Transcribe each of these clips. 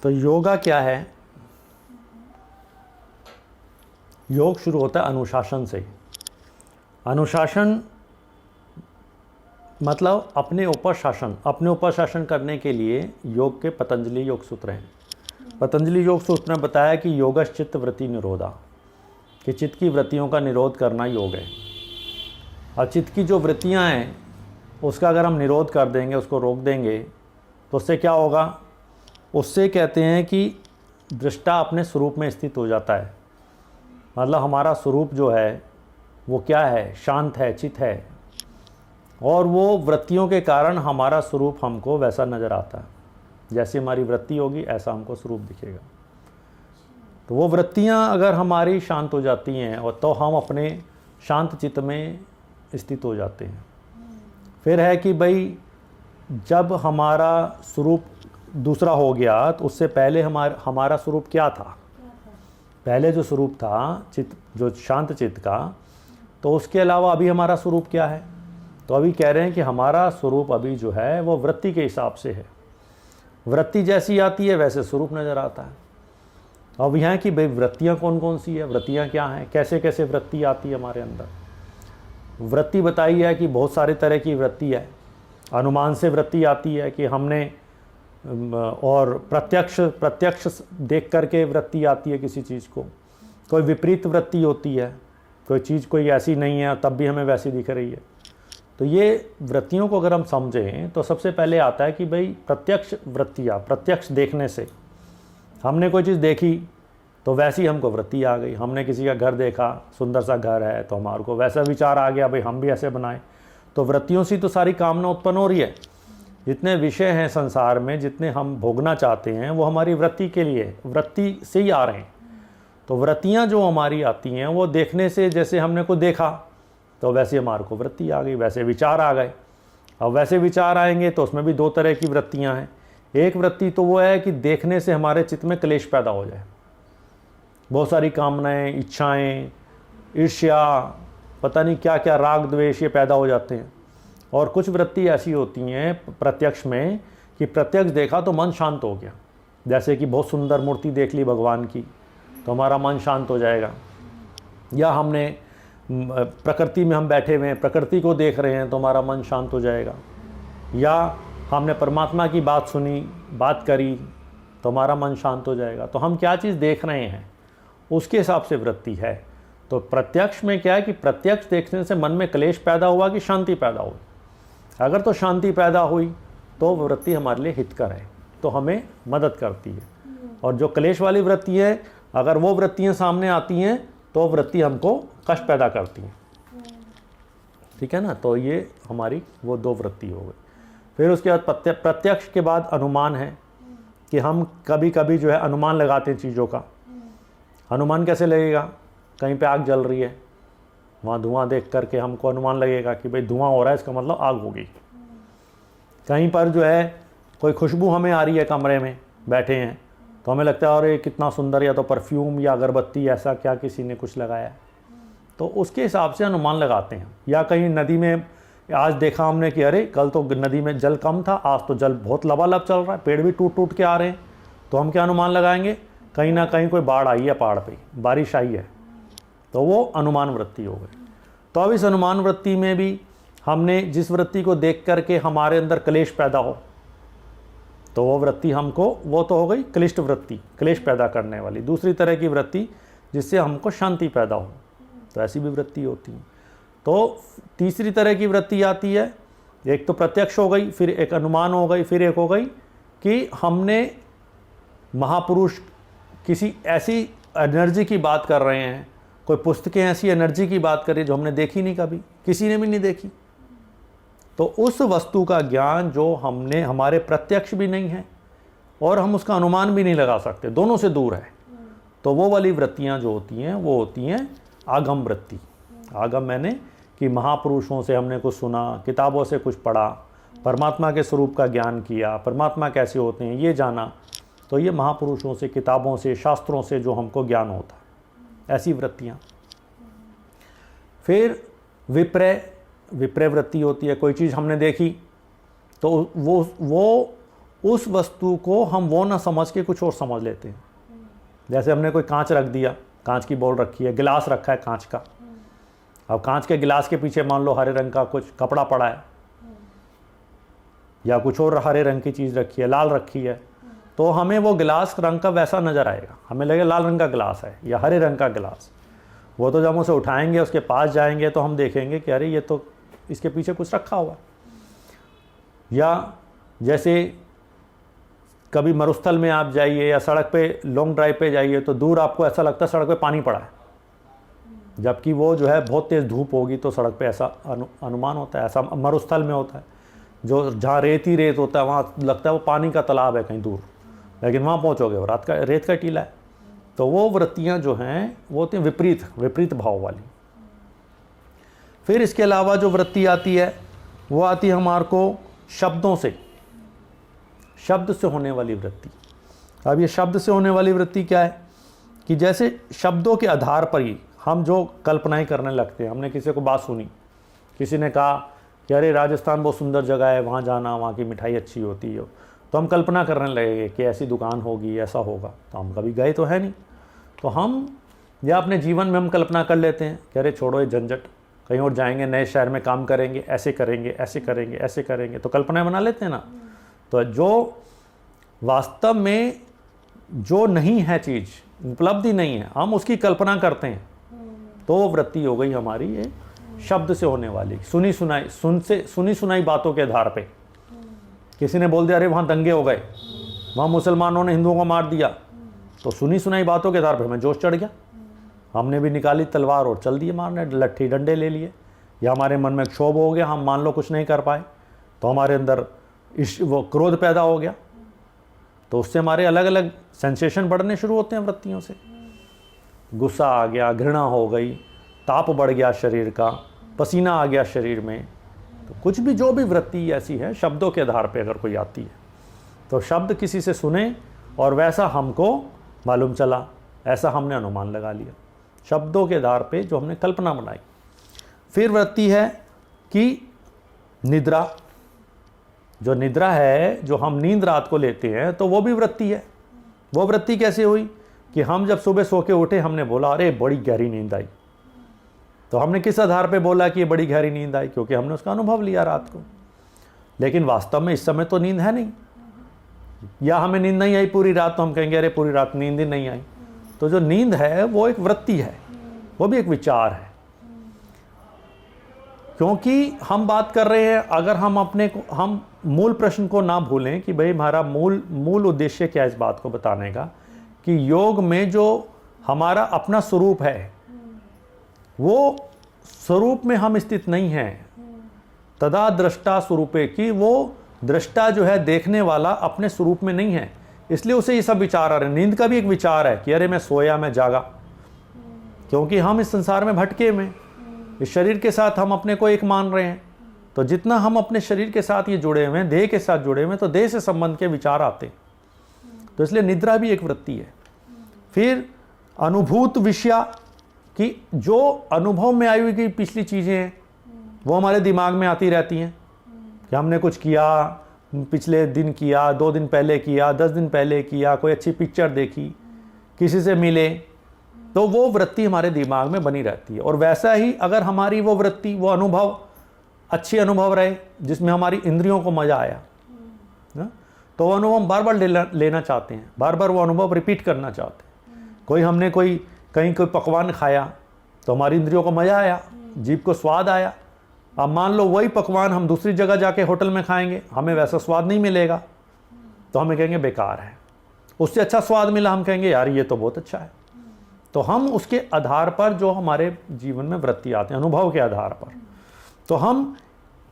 तो योगा क्या है? योग शुरू होता है अनुशासन से। अनुशासन मतलब अपने ऊपर शासन। अपने ऊपर शासन करने के लिए योग के पतंजलि योग सूत्र हैं। पतंजलि योग सूत्र ने बताया कि योगश्चित्त वृत्ति निरोधा, कि चित्त की वृत्तियों का निरोध करना योग है। और चित्त की जो वृत्तियां हैं उसका अगर हम निरोध कर देंगे, उसको रोक देंगे, तो उससे क्या होगा? उससे कहते हैं कि दृष्टा अपने स्वरूप में स्थित हो जाता है। मतलब हमारा स्वरूप जो है वो क्या है? शांत है, चित है। और वो वृत्तियों के कारण हमारा स्वरूप हमको वैसा नज़र आता है। जैसी हमारी वृत्ति होगी ऐसा हमको स्वरूप दिखेगा। तो वो वृत्तियाँ अगर हमारी शांत हो जाती हैं और तो हम अपने शांत चित्त में स्थित हो जाते हैं। फिर है कि भाई जब हमारा स्वरूप दूसरा हो गया तो उससे पहले हमारा स्वरूप क्या था? पहले जो स्वरूप था चित्त, जो शांत चित्त का, तो उसके अलावा अभी हमारा स्वरूप क्या है? तो अभी कह रहे हैं कि हमारा स्वरूप अभी जो है वो वृत्ति के हिसाब से है। वृत्ति जैसी आती है वैसे स्वरूप नज़र आता है। अब यहाँ की भाई वृत्तियाँ कौन कौन सी है, वृत्तियाँ क्या हैं, कैसे कैसे वृत्ति आती है हमारे अंदर? वृत्ति बताई है कि बहुत सारे तरह की वृत्ति है। अनुमान से वृत्ति आती है कि हमने, और प्रत्यक्ष देख करके वृत्ति आती है किसी चीज़ को। कोई विपरीत वृत्ति होती है, कोई चीज़ कोई ऐसी नहीं है तब भी हमें वैसी दिख रही है। तो ये वृत्तियों को अगर हम समझें तो सबसे पहले आता है कि भाई प्रत्यक्ष वृत्तियाँ, प्रत्यक्ष देखने से हमने कोई चीज़ देखी तो वैसी हमको वृत्ति आ गई। हमने किसी का घर देखा, सुंदर सा घर है, तो हमारे को वैसा विचार आ गया भाई हम भी ऐसे बनाएं। तो वृत्तियों से तो सारी कामना उत्पन्न हो रही है। जितने विषय हैं संसार में, जितने हम भोगना चाहते हैं, वो हमारी वृत्ति के लिए, वृत्ति से ही आ रहे हैं। तो वृत्तियाँ जो हमारी आती हैं वो देखने से, जैसे हमने को देखा तो वैसे हमारे को वृत्ति आ गई, वैसे विचार आ गए। अब वैसे विचार आएंगे तो उसमें भी दो तरह की वृत्तियाँ हैं। एक वृत्ति तो वो है कि देखने से हमारे चित्त में क्लेश पैदा हो जाए, बहुत सारी कामनाएं, इच्छाएं, ईर्ष्या, पता नहीं क्या क्या, राग द्वेष, ये पैदा हो जाते हैं। और कुछ वृत्ति ऐसी होती हैं प्रत्यक्ष में कि प्रत्यक्ष देखा तो मन शांत हो गया। जैसे कि बहुत सुंदर मूर्ति देख ली भगवान की तो हमारा मन शांत हो जाएगा। या हमने प्रकृति में हम बैठे हुए हैं, प्रकृति को देख रहे हैं तो हमारा मन शांत हो जाएगा। या हमने परमात्मा की बात सुनी, बात करी तो हमारा मन शांत हो जाएगा। तो हम क्या चीज़ देख रहे हैं उसके हिसाब से वृत्ति है। तो प्रत्यक्ष में क्या है कि प्रत्यक्ष देखने से मन में क्लेश पैदा हुआ कि शांति पैदा हुई। अगर तो शांति पैदा हुई तो वृत्ति हमारे लिए हितकर है, तो हमें मदद करती है। और जो क्लेश वाली वृत्ति है, अगर वो वृत्तियाँ सामने आती हैं तो वृत्ति हमको कष्ट पैदा करती है। ठीक है ना? तो ये हमारी वो दो वृत्ति हो गई। फिर उसके बाद प्रत्यक्ष के बाद अनुमान है कि हम कभी कभी जो है अनुमान लगाते हैं चीज़ों का। अनुमान कैसे लगेगा? कहीं पे आग जल रही है, वहाँ धुआं देख करके हमको अनुमान लगेगा कि भाई धुआं हो रहा है, इसका मतलब आग होगी। कहीं पर जो है कोई खुशबू हमें आ रही है, कमरे में बैठे हैं तो हमें लगता है अरे कितना सुंदर, या तो परफ्यूम या अगरबत्ती, ऐसा क्या किसी ने कुछ लगाया, तो उसके हिसाब से अनुमान लगाते हैं। या कहीं नदी में आज देखा हमने कि अरे कल तो नदी में जल कम था, आज तो जल बहुत लबालब चल रहा है, पेड़ भी टूट टूट के आ रहे हैं, तो हम क्या अनुमान लगाएंगे? कहीं ना कहीं कोई बाढ़ आई है, पहाड़ पे बारिश आई है, तो वो अनुमान वृत्ति हो गई। तो अब इस अनुमान वृत्ति में भी हमने जिस वृत्ति को देख करके हमारे अंदर क्लेश पैदा हो, तो वो वृत्ति हमको, वो तो हो गई क्लिष्ट वृत्ति, क्लेश पैदा करने वाली। दूसरी तरह की वृत्ति जिससे हमको शांति पैदा हो, तो ऐसी भी वृत्ति होती है। तो तीसरी तरह की वृत्ति आती है, एक तो प्रत्यक्ष हो गई, फिर एक अनुमान हो गई, फिर एक हो गई कि हमने महापुरुष किसी ऐसी एनर्जी की बात कर रहे हैं, कोई पुस्तकें ऐसी एनर्जी की बात कर रही है जो हमने देखी नहीं, कभी किसी ने भी नहीं देखी। तो उस वस्तु का ज्ञान जो हमने, हमारे प्रत्यक्ष भी नहीं है और हम उसका अनुमान भी नहीं लगा सकते, दोनों से दूर है, तो वो वाली वृत्तियां जो होती हैं वो होती हैं आगम वृत्ति। आगम मैंने कि महापुरुषों से हमने कुछ सुना, किताबों से कुछ पढ़ा, परमात्मा के स्वरूप का ज्ञान किया, परमात्मा कैसे होते हैं ये जाना, तो ये महापुरुषों से, किताबों से, शास्त्रों से जो हमको ज्ञान होता है, ऐसी वृत्तियाँ। फिर विप्रय वृत्ति होती है, कोई चीज़ हमने देखी तो वो उस वस्तु को हम वो ना समझ के कुछ और समझ लेते हैं। जैसे हमने कोई कांच रख दिया, कांच की बोल रखी है, गिलास रखा है कांच का, अब कांच के गिलास के पीछे मान लो हरे रंग का कुछ कपड़ा पड़ा है या कुछ और हरे रंग की चीज़ रखी है, लाल रखी है, तो हमें वो गिलास रंग का वैसा नज़र आएगा, हमें लगेगा लाल रंग का गिलास है या हरे रंग का गिलास। वो तो जब हम उसे उठाएंगे, उसके पास जाएंगे तो हम देखेंगे कि अरे ये तो इसके पीछे कुछ रखा हुआ है। या जैसे कभी मरुस्थल में आप जाइए या सड़क पे लॉन्ग ड्राइव पे जाइए तो दूर आपको ऐसा लगता है सड़क पे पानी पड़ा है, जबकि वो जो है बहुत तेज़ धूप होगी तो सड़क पे ऐसा अनुमान होता है। ऐसा मरुस्थल में होता है, जो जहाँ रेत ही रेत होता है वहाँ लगता है वो पानी का तालाब है कहीं दूर, लेकिन वहाँ पहुँचोगे वो रात का रेत का टीला है। तो वो वृत्तियाँ जो हैं वो होती हैं विपरीत भाव वाली। फिर इसके अलावा जो वृत्ति आती है वो आती है हमारे को शब्दों से, शब्द से होने वाली वृत्ति। अब ये शब्द से होने वाली वृत्ति क्या है कि जैसे शब्दों के आधार पर ही हम जो कल्पनाएं करने लगते हैं। हमने किसी को बात सुनी, किसी ने कहा कि अरे राजस्थान बहुत सुंदर जगह है, वहाँ जाना, वहाँ की मिठाई अच्छी होती है, तो हम कल्पना करने लगेंगे कि ऐसी दुकान होगी, ऐसा होगा। तो हम कभी गए तो है नहीं, तो हम या अपने जीवन में हम कल्पना कर लेते हैं कि अरे छोड़ो ये झंझट, कहीं और जाएंगे, नए शहर में काम करेंगे, ऐसे करेंगे, ऐसे करेंगे, ऐसे करेंगे, तो कल्पनाएं बना लेते हैं ना। तो जो वास्तव में जो नहीं है चीज़, उपलब्धि नहीं है, हम उसकी कल्पना करते हैं, तो वृत्ति हो गई हमारी ये शब्द से होने वाली, सुनी सुनाई बातों के आधार पे। किसी ने बोल दिया अरे वहाँ दंगे हो गए, वहाँ मुसलमानों ने हिंदुओं को मार दिया, तो सुनी सुनाई बातों के आधार पे हमें जोश चढ़ गया, हमने भी निकाली तलवार और चल दिए मारने, लट्ठी डंडे ले लिए। या हमारे मन में क्षोभ हो गया, हम मान लो कुछ नहीं कर पाए, तो हमारे अंदर वो क्रोध पैदा हो गया, तो उससे हमारे अलग अलग सेंसेशन बढ़ने शुरू होते हैं वृत्तियों से। गुस्सा आ गया, घृणा हो गई, ताप बढ़ गया शरीर का, पसीना आ गया शरीर में। तो कुछ भी जो भी वृत्ति ऐसी है शब्दों के आधार पे अगर कोई आती है, तो शब्द किसी से सुने और वैसा हमको मालूम चला, ऐसा हमने अनुमान लगा लिया शब्दों के आधार पे जो हमने कल्पना बनाई। फिर वृत्ति है कि निद्रा, जो निद्रा है, जो हम नींद रात को लेते हैं, तो वो भी वृत्ति है। वो वृत्ति कैसे हुई कि हम जब सुबह सो के उठे, हमने बोला अरे बड़ी गहरी नींद आई, तो हमने किस आधार पे बोला कि ये बड़ी गहरी नींद आई, क्योंकि हमने उसका अनुभव लिया रात को। लेकिन वास्तव में इस समय तो नींद है नहीं, या हमें नींद नहीं आई पूरी रात, तो हम कहेंगे अरे पूरी रात नींद ही नहीं आई। तो जो नींद है वो एक वृत्ति है, वो भी एक विचार है। क्योंकि हम बात कर रहे हैं, अगर हम अपने को, हम मूल प्रश्न को ना भूलें कि भाई हमारा मूल उद्देश्य क्या है इस बात को बताने का, कि योग में जो हमारा अपना स्वरूप है, वो स्वरूप में हम स्थित नहीं हैं। तदा दृष्टा स्वरूपे, कि वो दृष्टा जो है देखने वाला अपने स्वरूप में नहीं है, इसलिए उसे ये सब विचार आ रहे हैं। नींद का भी एक विचार है कि अरे मैं सोया, मैं जागा, क्योंकि हम इस संसार में भटके में, इस शरीर के साथ हम अपने को एक मान रहे हैं। तो जितना हम अपने शरीर के साथ ये जुड़े हुए हैं, देह के साथ जुड़े हुए हैं, तो देह से संबंध के विचार आते हैं। तो इसलिए निद्रा भी एक वृत्ति है। फिर अनुभूत विषया, कि जो अनुभव में आई हुई पिछली चीज़ें हैं वो हमारे दिमाग में आती रहती हैं, कि हमने कुछ किया, पिछले दिन किया, 2 दिन पहले किया, 10 दिन पहले किया, कोई अच्छी पिक्चर देखी, किसी से मिले, तो वो वृत्ति हमारे दिमाग में बनी रहती है। और वैसा ही अगर हमारी वो वृत्ति, वो अनुभव अच्छे अनुभव रहे, जिसमें हमारी इंद्रियों को मज़ा आया, तो वो अनुभव हम बार बार लेना चाहते हैं, बार बार वो अनुभव रिपीट करना चाहते हैं। कोई हमने कहीं कोई पकवान खाया तो हमारी इंद्रियों को मज़ा आया, जीभ को स्वाद आया। अब मान लो वही पकवान हम दूसरी जगह जाके होटल में खाएंगे, हमें वैसा स्वाद नहीं मिलेगा, तो हमें कहेंगे बेकार है। उससे अच्छा स्वाद मिला, हम कहेंगे यार ये तो बहुत अच्छा है। तो हम उसके आधार पर जो हमारे जीवन में वृत्ति आते हैं, अनुभव के आधार पर, तो हम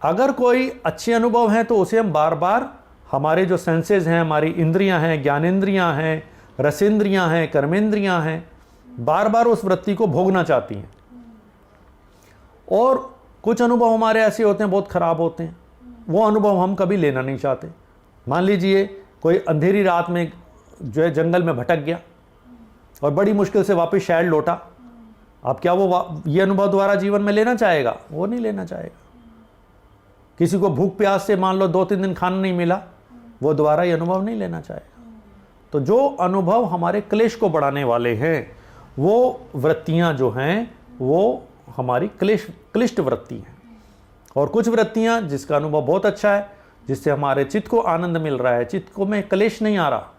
अगर कोई अच्छे अनुभव हैं तो उसे हम बार बार, हमारे जो सेंसेस हैं, हमारी इंद्रियां हैं, ज्ञानेंद्रियां हैं, रसेंद्रियां हैं, कर्मेंद्रियां हैं, बार बार उस वृत्ति को भोगना चाहती हैं। और कुछ अनुभव हमारे ऐसे होते हैं बहुत ख़राब होते हैं, वो अनुभव हम कभी लेना नहीं चाहते। मान लीजिए कोई अंधेरी रात में जो है जंगल में भटक गया और बड़ी मुश्किल से वापस शहर लौटा, अब क्या वो ये अनुभव दोबारा जीवन में लेना चाहेगा? वो नहीं लेना चाहेगा। किसी को भूख प्यास से मान लो 2-3 दिन खाना नहीं मिला, वो दोबारा ये अनुभव नहीं लेना चाहेगा। तो जो अनुभव हमारे क्लेश को बढ़ाने वाले हैं वो वृत्तियां जो हैं वो हमारी क्लिष्ट वृत्ति हैं। और कुछ वृत्तियां जिसका अनुभव बहुत अच्छा है, जिससे हमारे चित्त को आनंद मिल रहा है, चित्त को में क्लेश नहीं आ रहा,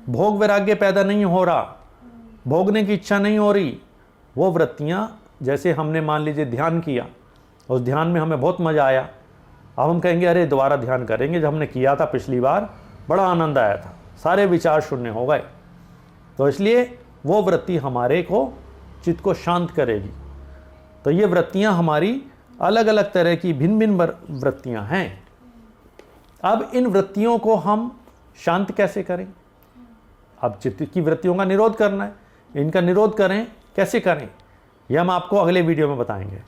भोग वैराग्य पैदा नहीं हो रहा, भोगने की इच्छा नहीं हो रही, वो वृत्तियां, जैसे हमने मान लीजिए ध्यान किया, उस ध्यान में हमें बहुत मज़ा आया, अब हम कहेंगे अरे दोबारा ध्यान करेंगे, जब हमने किया था पिछली बार बड़ा आनंद आया था, सारे विचार शून्य हो गए। तो इसलिए वो वृत्ति हमारे को चित्त को शांत करेगी। तो ये वृत्तियां हमारी अलग अलग तरह की भिन्न भिन्न वृत्तियां हैं। अब इन वृत्तियों को हम शांत कैसे करें? अब चित्त की वृत्तियों का निरोध करना है, इनका निरोध करें, कैसे करें, यह हम आपको अगले वीडियो में बताएंगे।